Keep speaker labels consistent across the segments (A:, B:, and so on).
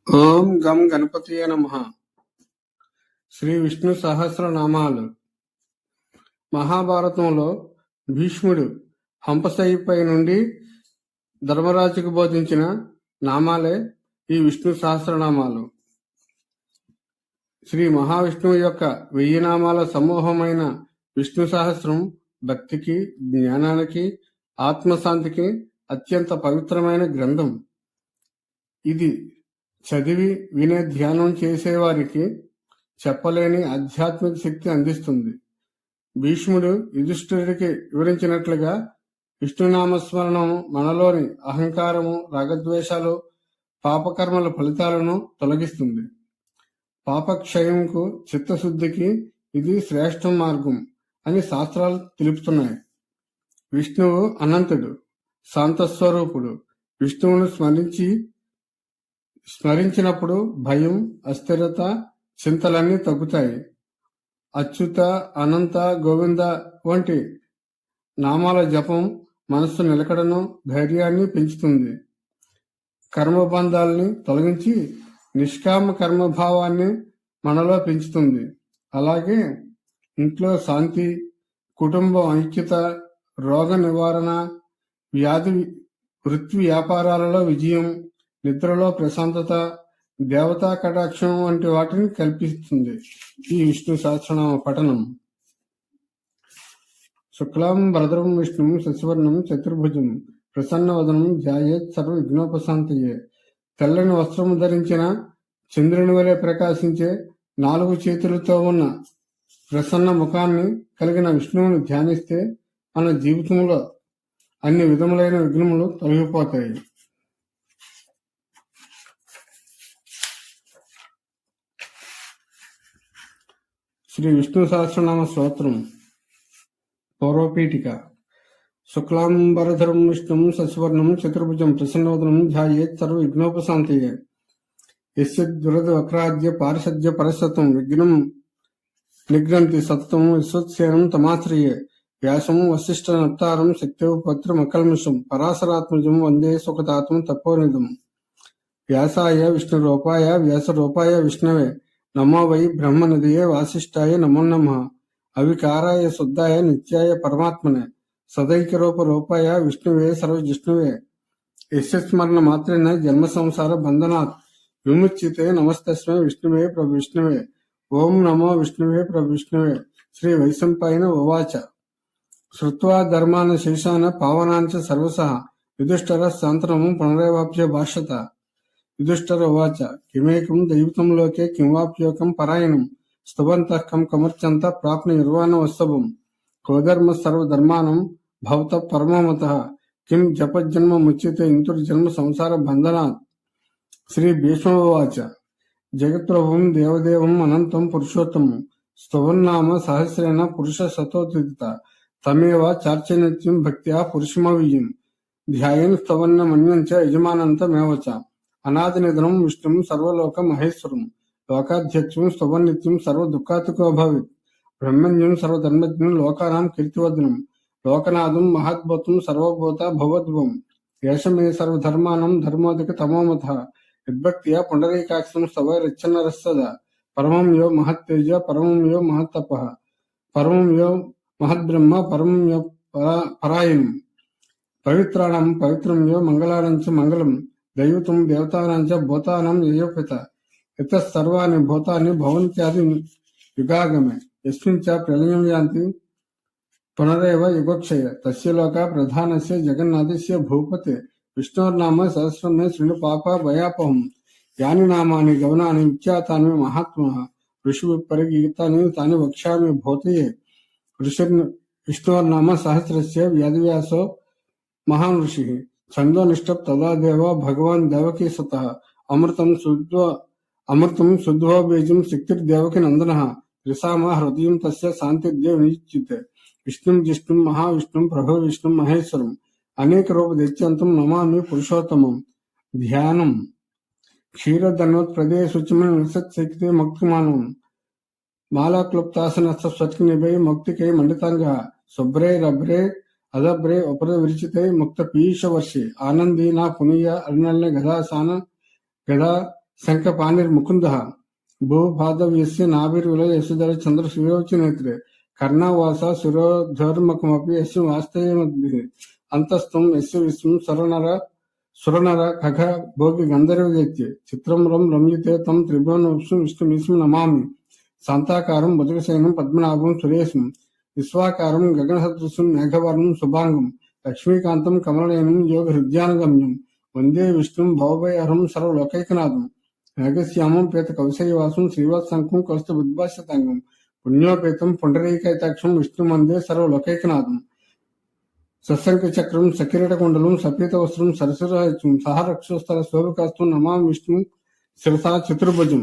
A: ఓం గం గణపతియే నమః. శ్రీ విష్ణు సహస్రనామాలు. మహాభారతంలో భీష్ముడు హంపశయ్యపై నుండి ధర్మరాజుకు బోధించిన నామాలే ఈ విష్ణు సహస్రనామాలు. శ్రీ మహావిష్ణువు యొక్క 1000 నామాల సమూహమైన విష్ణు సహస్రం భక్తికి, జ్ఞానానికి, ఆత్మశాంతికి అత్యంత పవిత్రమైన గ్రంథం. ఇది చదివి వినే ధ్యానం చేసేవారికి చెప్పలేని ఆధ్యాత్మిక శక్తి అందిస్తుంది. భీష్ముడు యుధిష్ఠిరుడికి వివరించినట్లుగా విష్ణునామస్మరణం మనలోని అహంకారము, రాగద్వేషాలు, పాపకర్మల ఫలితాలను తొలగిస్తుంది. పాపక్షయంకు, చిత్తశుద్ధికి ఇది శ్రేష్ఠ మార్గం అని శాస్త్రాలు తెలుపుతున్నాయి. విష్ణువు అనంతుడు, శాంతస్వరూపుడు. విష్ణువును స్మరించినప్పుడు భయం, అస్థిరత, చింతలన్నీ తగ్గుతాయి. అచ్యుత, అనంత, గోవింద వంటి నామాల జపం మనస్సు నిలకడను, ధైర్యాన్ని పెంచుతుంది. కర్మబంధాలని తొలగించి నిష్కామ కర్మభావాన్ని మనలో పెంచుతుంది. అలాగే ఇంట్లో శాంతి, కుటుంబం ఐక్యత, రోగ నివారణ, వ్యాధి, వృత్తి వ్యాపారాలలో విజయం, నిద్రలో ప్రశాంతత, దేవతా కటాక్షం వంటి వాటిని కల్పిస్తుంది. ఈ విష్ణు సహస్రనామ పఠనం. శుక్లాం వరదరం విష్ణుం శశివర్ణం చతుర్భుజం ప్రసన్నవదనం ధ్యాయేత్ సర్వ విఘ్నోపశాంతయే. తెల్లని వస్త్రము ధరించిన చంద్రుని వలె ప్రకాశించే 4 చేతులతో ఉన్న ప్రసన్న ముఖాన్ని కలిగిన విష్ణువుని ధ్యానిస్తే మన జీవితంలో అన్ని విధములైన విఘ్నములు తొలగిపోతాయి. శ్రీ విష్ణు సహస్రనామ స్తోత్రం. పౌర్వపీఠిక. శుక్లాంబరధరం విష్ణుం శశివర్ణం చతుర్భుజం ప్రసన్నవదనం ధ్యాయేత్ సర్వ విఘ్నోపశాంతయే. యస్య దురద వక్రాద్య పారిషద్య పరశతం విఘ్నం నిగ్రంథి సతతం విశ్వత్సేనం తమాశ్రయే. వ్యాసం వశిష్ఠ నప్తారం శక్తివ పత్రమకల్మషం పరాశరాత్మజం వందే సుఖతాత్మ తపోనిధం. వ్యాసాయ విష్ణురూపాయ వ్యాసరూపాయ విష్ణవే నమో వై బ్రహ్మనిధయే వాసిష్ఠాయ నమో నమః. అవికారాయ శుద్ధాయ నిత్యాయ పరమాత్మనే సదైకరూప రూపాయ విష్ణువే సర్వజిష్ణువే. యస్మరణ మాత్రేన జన్మ సంసార బంధనాత్ విముచ్యతే. నమస్తస్మై విష్ణువే ప్రభు విష్ణువే. ఓం నమో విష్ణువే ప్రభు విష్ణువే. శ్రీ వైశంపాయన ఉవాచ. శ్రుత్వా ధర్మాన శేషాన పావనాంచ సర్వసః యుధిష్ఠిర శాంతనము పునరేవాప్య భాష్యత. యుధిష్ఠిర ఉవాచ. కిమేకం దైవతం లోకే కింవాప్యోకం పరాయణం స్తువంతః కం కమర్చంత ప్రాప్ను నిర్వాణవస్తభం కోధర్మ సర్వధర్మానం భవత పరమమతః కిం జపజ్జన్మ ముచ్యతే ఇంతుర్జన్మ సంసార బంధనాత్. శ్రీ భీష్మ ఉవాచ. జగత్ప్రభుం దేవదేవం అనంతం పురుషోత్తమం స్తువన్నామ సహస్రేణ పురుష శతోదిత తమేవ చార్చనిత్యం భక్త్యా పురుషమవ్యం ధ్యాయన్ స్తవన్నమన్యంచ యజమానంతమేవచ. అనాది నిధనం విష్ణుం సర్వలోక మహేశ్వరం లోకాధ్యక్షం స్తవన్నిత్యం సర్వ దుఃఖాతుకో భవేత్. బ్రహ్మణ్యం సర్వధర్మజ్ఞం లోకానాం కీర్తివర్ధనం లోకనాథం మహాద్భుతం సర్వభూత భవద్భవం. ఏషమే సర్వధర్మానం ధర్మోదక తమోమత యద్భక్త్యా పుండరీకాక్షం స్తవైరచ్చన్నరస్సద. పరమం యో మహత్తేజ పరమం యో మహత్తప పరమం యో మహద్బ్రహ్మ పరమం యో పరాయణం. పవిత్రాణం పవిత్రం యో మంగళానం చ మంగళం దైవతం దేవతానాం చ భూతానాం యయోపిత. ఇతః సర్వాణి భూతాని భవంత్యాది యుగాగమే యస్మిన్ చ ప్రళయం యాంతి పునరేవ యుగక్షయ. తస్య లోక ప్రధానస్య జగన్నాథస్య భూపతే విష్ణోర్నామ సహస్రమే శృణు పాప భయాపహం. యాని నామాని గమనాని విఖ్యాతాని మహాత్మః ఋషివిపరిగీతాని తాని వక్ష్యామి భూతయే. విష్ణోర్నామ సహస్రస్య వ్యాధివ్యాసో మహాన్ ఋషిః ఛందో నిష్ఠప్ తదా దేవ భగవాన్ దేవకీ సుతః. అమృతం శుద్ధో బీజం శక్తిర్దేవకి నందనః త్రిసామ హృదయం తస్య శాంతిర్దే వినిశ్చితే. విష్ణుం జిష్ణుం మహావిష్ణుం ప్రభు విష్ణుం మహేశ్వరం అనేక రూప దైత్యంతం నమామి పురుషోత్తమం. ధ్యానం. క్షీరధనోత్ప్రదే శుచిమం నిసత్శక్తి ముక్తిమానం మాలాక్లుప్తాసన స్వత్నిభై ముక్తికై మండితాంగ శుభ్రే రభ్రే అదభ్రే ఉపర విరిచితై ముక్త పీయూష వర్షే ఆనందీనా పునీయ అరుణల్య గదాసాన గదా శంఖపాణిర్ముకుంద భూపాదవ్యస్య నాభిర్విలయసుధర చంద్ర సూర్యోచనేత్రే కర్ణవాస శిరోధర్మకమపి యస్య వాస్తవ్యమద్భిః అంతస్థం యస్య విశ్వం సురనర ఖగ భోగి గంధర్వదైత్యే చిత్రం రమ్యతే తం త్రిభువనోప్సు విష్ణుమిస్మ నమామి శాంతాకారం భుజగశయనం పద్మనాభం సురేశం విశ్వాకారం గగనసదృశం మేఘవర్ణం శుభాంగం లక్ష్మీకాంతం కమలనయనం యోగ హృద్యానగమ్యం వందే విష్ణుం భవభయహరం సర్వలోకైకనాథం మేఘశ్యామం పీత కౌశయవాసం శ్రీవత్సంకం కౌస్త బుద్భాష్యతాంగం పుణ్యోపేతం పుండరీకైతాక్షం విష్ణుమందే సర్వలోకైకనాథం సశంఖ చక్రం సకిరీటకుండలం సపీత వస్త్రం సరసరాజం సహరక్షస్థల శోభకాస్తం నమామి విష్ణు శిరసా చతుర్భుజం.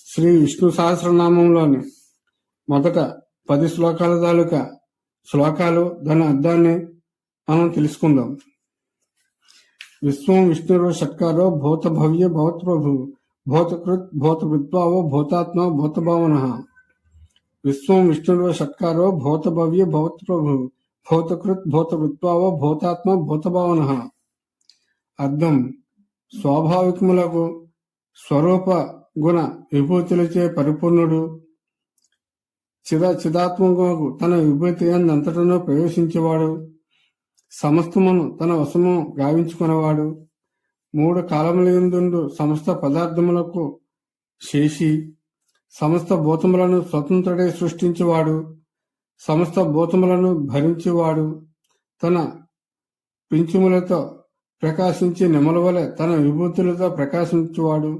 A: శ్రీ విష్ణు సహస్రనామంలోని మొదట 10 శ్లోకాల తాలూకా శ్లోకాలు దాని అర్థాన్ని మనం తెలుసుకుందాం. విశ్వం విష్ణురో షట్కారో భూత భవ్య భవత్ ప్రభు భూతకృత్ భూతకృత్వావో భూతాత్మ భూతభావన. విశ్వం విష్ణురో షట్కారో భూత భవ్య భవత్ ప్రభు భూతకృత్ భూతకృత్వావో భూతాత్మ భూతభావన. అర్థం: స్వాభావికములకు స్వరూప గుణ విభూతులచే పరిపూర్ణుడు, చిదాత్మకు తన విభూతి అంతటను ప్రవేశించేవాడు, సమస్తమును తన వశము గావించుకునేవాడు, 3 కాలములందు సమస్త పదార్థములకు శేషి, సమస్త భూతములను స్వతంత్రుడై సృష్టించేవాడు, సమస్త భూతములను భరించేవాడు, తన పింఛములతో ప్రకాశించే నెమల వలె తన విభూతులతో ప్రకాశించేవాడు,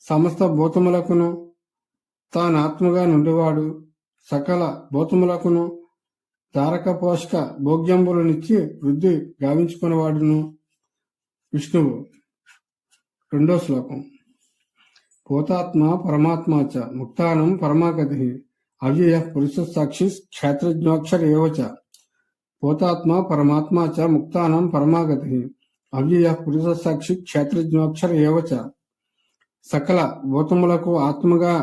A: సమస్త భూతములకును తానాత్మగా నుండివాడు, సకల భూతములకును తారక పోషక భోగ్యంబులనిచ్చి వృద్ధి గావించుకునేవాడును విష్ణువు. 2వ శ్లోకం. భూతాత్మ పరమాత్మ చ ముక్తానం పరమాగతి అవ్యయ పురుష సాక్షి క్షేత్రజ్ఞోక్షర ఏవచ. భూతాత్మ పరమాత్మ చ ముక్తానం పరమాగతి అవ్యయ పురుష సాక్షి క్షేత్రజ్ఞోక్షర ఏవచ. సకల భూతములకు ఆత్మగా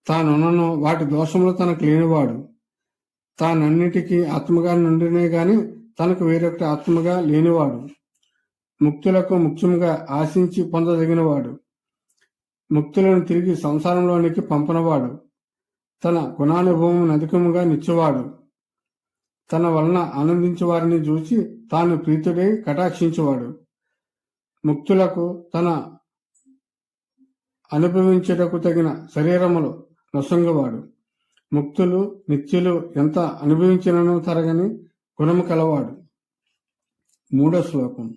A: తానున్నను వాటి దోషములు తనకు లేనివాడు, తానన్నిటికీ ఆత్మగా నుండినే గాని తనకు వేరొకటి ఆత్మగా లేనివాడు, ముక్తులకు ముఖ్యముగా ఆశించి పొందదగినవాడు, ముక్తులను తిరిగి సంసారంలోనికి పంపనవాడు, తన గుణానుభవం అధికముగా నిచ్చేవాడు, తన వలన ఆనందించే వారిని చూసి తాను ప్రీతుడై కటాక్షించేవాడు, ముక్తులకు తన అనుభవించుటకు తగిన శరీరములు నొసంగవాడు, ముక్తులు నిత్యులు ఎంత అనుభవించినను తరగని గుణము కలవాడు. 3వ శ్లోకం.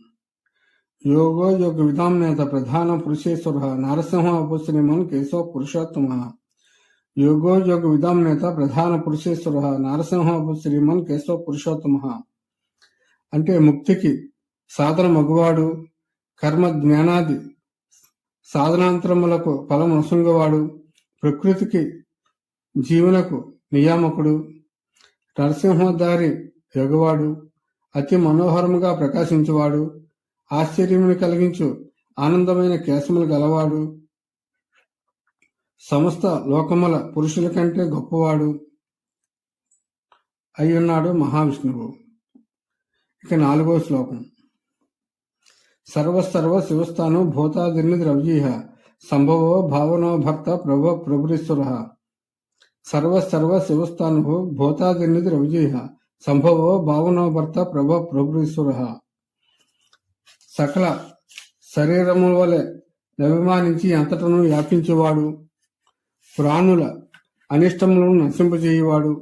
A: యోగో యోగ విధాం నేత ప్రధాన పురుషేశ్వర నారసింహ ఉపశ్రీమన్ కేశవ పురుషోత్తమ. యోగో యోగ విధాం నేత ప్రధాన పురుషేశ్వర నారసింహ ఉపశ్రీమన్ కేశవ పురుషోత్తమ. అంటే ముక్తికి సాధన మగువాడు, కర్మ జ్ఞానాది సాధనాంతరములకు ఫలం నొసంగవాడు, ప్రకృతికి జీవనకు నియామకుడు, నరసింహదారి ఎగవాడు, అతి మనోహరముగా ప్రకాశించువాడు, ఆశ్చర్యమును కలిగించు ఆనందమైన కేశములు గలవాడు, సమస్త లోకముల పురుషుల కంటే గొప్పవాడు అయ్యున్నాడు మహావిష్ణువు. ఇక 4వ శ్లోకం. సర్వసర్వ శివస్థాను భూతాదిర్ని ద్రవ్యీహ సంభవో భావనో భక్త ప్రభురీశ్వర. సర్వసర్వ శివస్థాను భూతాదిర్ని ద్రవ్యీహ సంభవో భావనో భర్త ప్రభురీశ్వర. సకల శరీరముల వలె అభిమానించి అంతటను వ్యాపించేవాడు, ప్రాణుల అనిష్టములను నశింపజేయవాడు,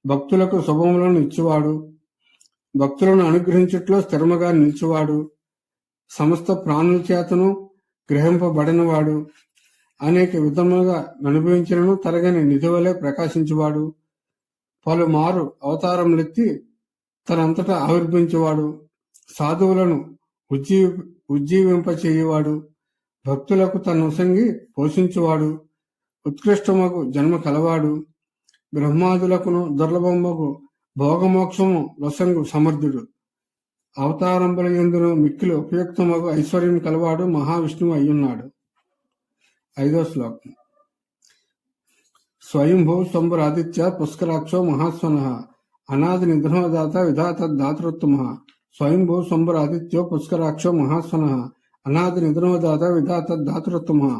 A: భక్తులకు శుభములను ఇచ్చేవాడు, భక్తులను అనుగ్రహించుట్లో స్థిరముగా నిలిచేవాడు, సమస్త ప్రాణుల చేతను గ్రహింపబడినవాడు, అనేక విధములుగా అనుభవించినను తరగని నిధి వలె ప్రకాశించేవాడు, పలుమారు అవతారములెత్తి తనంతటా ఆవిర్భించేవాడు, సాధువులను ఉజ్జీవింపచేయువాడు, భక్తులకు తనొసంగి పోషించువాడు, ఉత్కృష్టమగు జన్మ కలవాడు, బ్రహ్మాదులకును దుర్లభమగు భోగమోక్షము వసంగు సమర్థుడు, అవతారంబుల యందును మిక్కిలి ఉపయుక్తమగు ఐశ్వర్యం కలవాడు మహావిష్ణువు అయ్యున్నాడు. 5వ శ్లోకం. స్వయంభూ స్వంబురాదిత్య పుష్కరాక్షో మహాస్వన అనాది నిధనోదాత విధాత దాతృత్తమ. స్వయంభూ స్వంబురాదిత్యో పుష్కరాక్షో మహాస్వన అనాది నిధనోదాత విధాత ధాతృత్వ.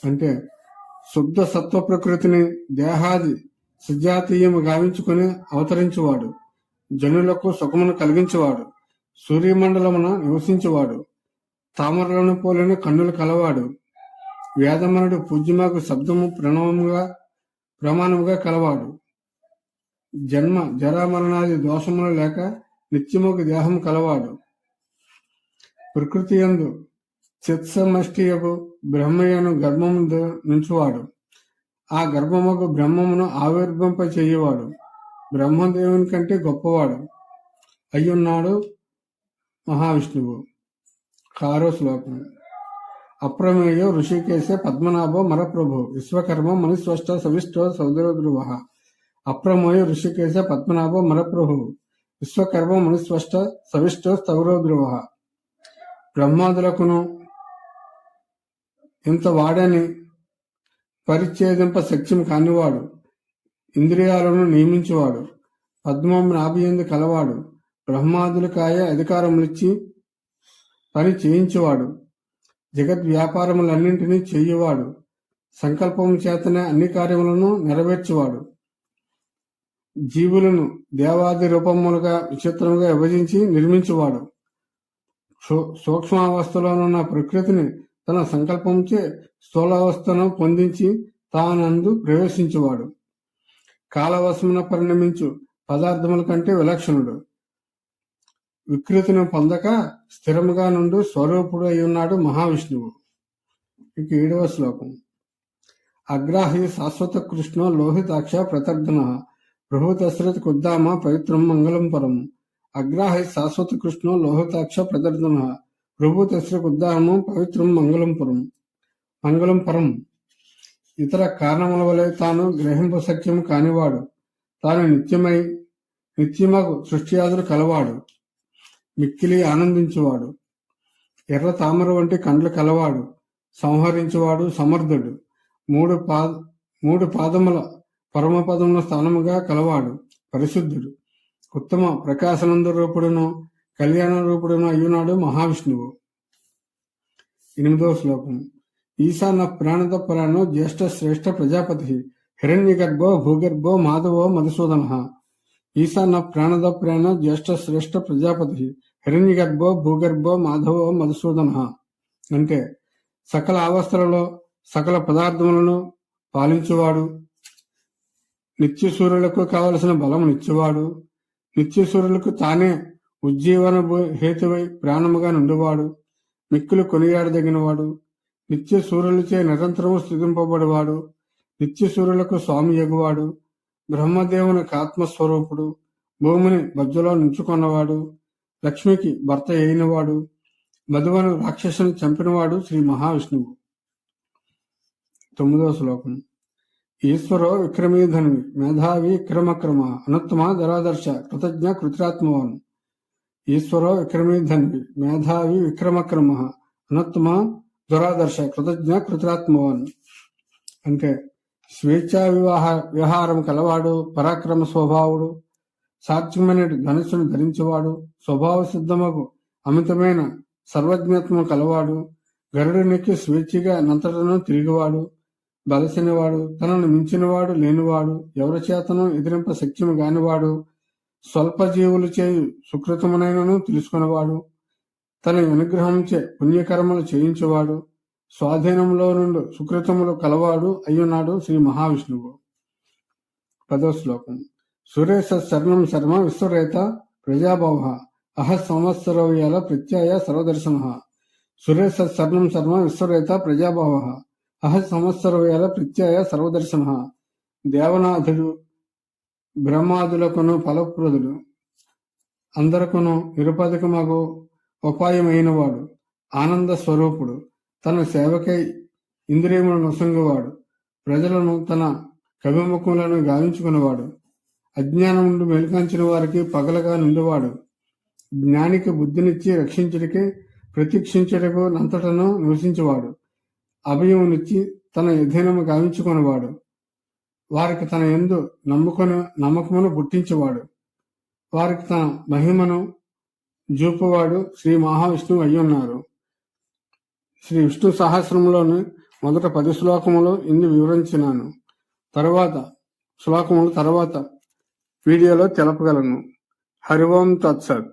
A: అంటే శుద్ధ సత్వ ప్రకృతిని దేహాది సజాతీయము గావించుకుని అవతరించువాడు, జనులకు సుఖమును కలిగించేవాడు, సూర్యమండలమున నివసించేవాడు, తామరలను పోలిన కన్నులు కలవాడు, వేదమనుడు పూజ్యమగు శబ్దము ప్రమాణముగా కలవాడు, జన్మ జరామరణాది దోషములు లేక నిత్యముకు దేహము కలవాడు, ప్రకృతి యందు చిత్సమష్టియకు బ్రహ్మయ్యను గర్భము నుంచువాడు, ఆ గర్భముకు బ్రహ్మమును ఆవిర్భింప చెయ్యవాడు, బ్రహ్మదేవుని కంటే గొప్పవాడు అయ్యున్నాడు మహావిష్ణువు. 6వ శ్లోకం. అప్రమేయో ఋషికేశ పద్మనాభో మరప్రభు విశ్వకర్మ మనుస్వష్ట సవిష్టో సౌదరధ్రువ. అప్రమేయ ఋషికేశ పద్మనాభో మరప్రభు విశ్వకర్మ మనుస్వష్ట సవిష్టో సౌరధ్రువ. బ్రహ్మాదులకును ఇంత వాడని పరిచ్ఛేదింప సఖ్యం కానివాడు, ఇంద్రియాలను నియమించేవాడు, పద్మం నాభియందు కలవాడు, బ్రహ్మాదులకాయ అధికారములిచ్చి పని చేయించేవాడు, జగద్వ్యాపారములన్నింటినీ చెయ్యవాడు, సంకల్పము చేతనే అన్ని కార్యములను నెరవేర్చేవాడు, జీవులను దేవాది రూపములుగా విచిత్రముగా విభజించి నిర్మించేవాడు, సూక్ష్మావస్థలోనున్న ప్రకృతిని తన సంకల్పంచే స్థూలావస్థను పొందించి తానందు ప్రవేశించేవాడు, కాలవశమున పరిణమించు పదార్థముల కంటే విలక్షణుడు, వికృతిని పొందక స్థిరముగా నుండి స్వరూపుడు అయి ఉన్నాడు మహావిష్ణువు. ఇక 7వ శ్లోకం. అగ్రాహి శాశ్వత కృష్ణో లోహితాక్ష ప్రతర్ధన ప్రభుతశ్రత కుద్దామ పవిత్రం మంగళం పరం. అగ్రాహి శాశ్వత కృష్ణో లోహితాక్ష ప్రతర్ధన ప్రభుతశ్ర కుద్దామం పవిత్రం మంగళం పరం. ఇతర కారణముల వలె తాను గ్రహింప సఖ్యము కానివాడు, తాను నిత్యమగు సృష్టియాదులు కలవాడు, మిక్కిలి ఆనందించువాడు, ఎర్ర తామర వంటి కండ్లు కలవాడు, సంహరించువాడు, సమర్థుడు, మూడు పాదముల పరమపదముల స్థానముగా కలవాడు, పరిశుద్ధుడు, ఉత్తమ ప్రకాశనంద రూపుడును కళ్యాణ రూపుడును అయ్యున్నాడు మహావిష్ణువు. 8వ శ్లోకం. ఈశాన ప్రాణద ప్రాణో జ్యేష్ఠ శ్రేష్ఠ ప్రజాపతి హిరణ్యగర్భో భూగర్భో మాధవో మధుసూదన. ఈశాన ప్రాణద ప్రాణ జ్యేష్ఠ శ్రేష్ఠ ప్రజాపతి హిరణ్యగర్భో భూగర్భో మాధవో మధుసూదన. అంటే సకల అవస్థలలో సకల పదార్థములను పాలించువాడు, నిత్య సూర్యులకు కావలసిన బలమునిచ్చేవాడు, నిత్య సూర్యులకు తానే ఉజ్జీవన హేతువై ప్రాణముగా నుండివాడు, మిక్కులు కొనియాడదగినవాడు, నిత్య సూర్యులచే నిరంతరము స్థుతింపబడివాడు, నిత్య సూర్యులకు స్వామి ఎగువాడు, బ్రహ్మదేవునికి ఆత్మస్వరూపుడు, భూమిని మధ్యలో నుంచుకొన్నవాడు, లక్ష్మికి భర్త అయినవాడు, మధువను రాక్షసుని చంపినవాడు శ్రీ మహావిష్ణువు. 9వ శ్లోకం. ఈశ్వరో విక్రమీధన్వి మేధావి విక్రమక్రమ అనుత్తమ ధరాదర్శ కృతజ్ఞ కృత్రాత్మవాన్. ఈశ్వరో విక్రమీధన్వి మేధావి విక్రమక్రమ అనుత్తమ దురాదర్శ కృతజ్ఞ కృత్రాత్మవాన్. అంటే స్వేచ్ఛా విహారం కలవాడు, పరాక్రమ స్వభావుడు, సాత్వికమైన ధనుస్సును ధరించేవాడు, స్వభావ సిద్ధముకు అమితమైన సర్వజ్ఞత్వము కలవాడు, గరుడునికి స్వేచ్ఛగా నంతటను తిరిగివాడు, బలసినవాడు, తనను మించినవాడు లేనివాడు, ఎవరి చేతను ఎదిరింప శక్యము గానివాడు, స్వల్ప జీవులు చేయు సుకృతమునైనను తెలుసుకునేవాడు, తన అనుగ్రహంచే పుణ్యకర్మలు చేయించేవాడు, స్వాధీనంలో నుండి సుకృతములు కలవాడు అయ్యున్నాడు శ్రీ మహావిష్ణువు. 10వ శ్లోకం. సురేశ శరణం శర్మ విశ్వరేత ప్రజాభవ అహ సంవత్సరవ్యాల ప్రత్యయ సర్వదర్శన. సురేశ శరణం శర్మ విశ్వరేత ప్రజాభవ అహ సంవత్సరవ్యాల ప్రత్యయ సర్వదర్శన. దేవనాథుడు బ్రహ్మాదులకును ఫలప్రదుడు, అందరకును నిరుపధికమగు ఉపాయమైనవాడు, ఆనంద స్వరూపుడు, తన సేవకై ఇంద్రియములను నొసంగువాడు, ప్రజలను తన కవిముఖములను గావించుకునేవాడు, అజ్ఞానం నుండి మెలుకంచిన వారికి పగలగా నుండివాడు, జ్ఞానికి బుద్ధినిచ్చి రక్షించుడికి ప్రతీక్షించుటకు నంతటను నివసించేవాడు, అభయమునిచ్చి తన అధీనము గావించుకునేవాడు, వారికి తన యందు నమ్మకమును పుట్టించేవాడు, వారికి తన మహిమను జూపువాడు శ్రీ మహావిష్ణువు అయ్యున్నారు. శ్రీ విష్ణు సహస్రంలోని మొదట 10 శ్లోకములు ఇన్ని వివరించినాను. తర్వాత శ్లోకములు తర్వాత వీడియోలో తెలపగలను. హరి ఓం తత్సత్.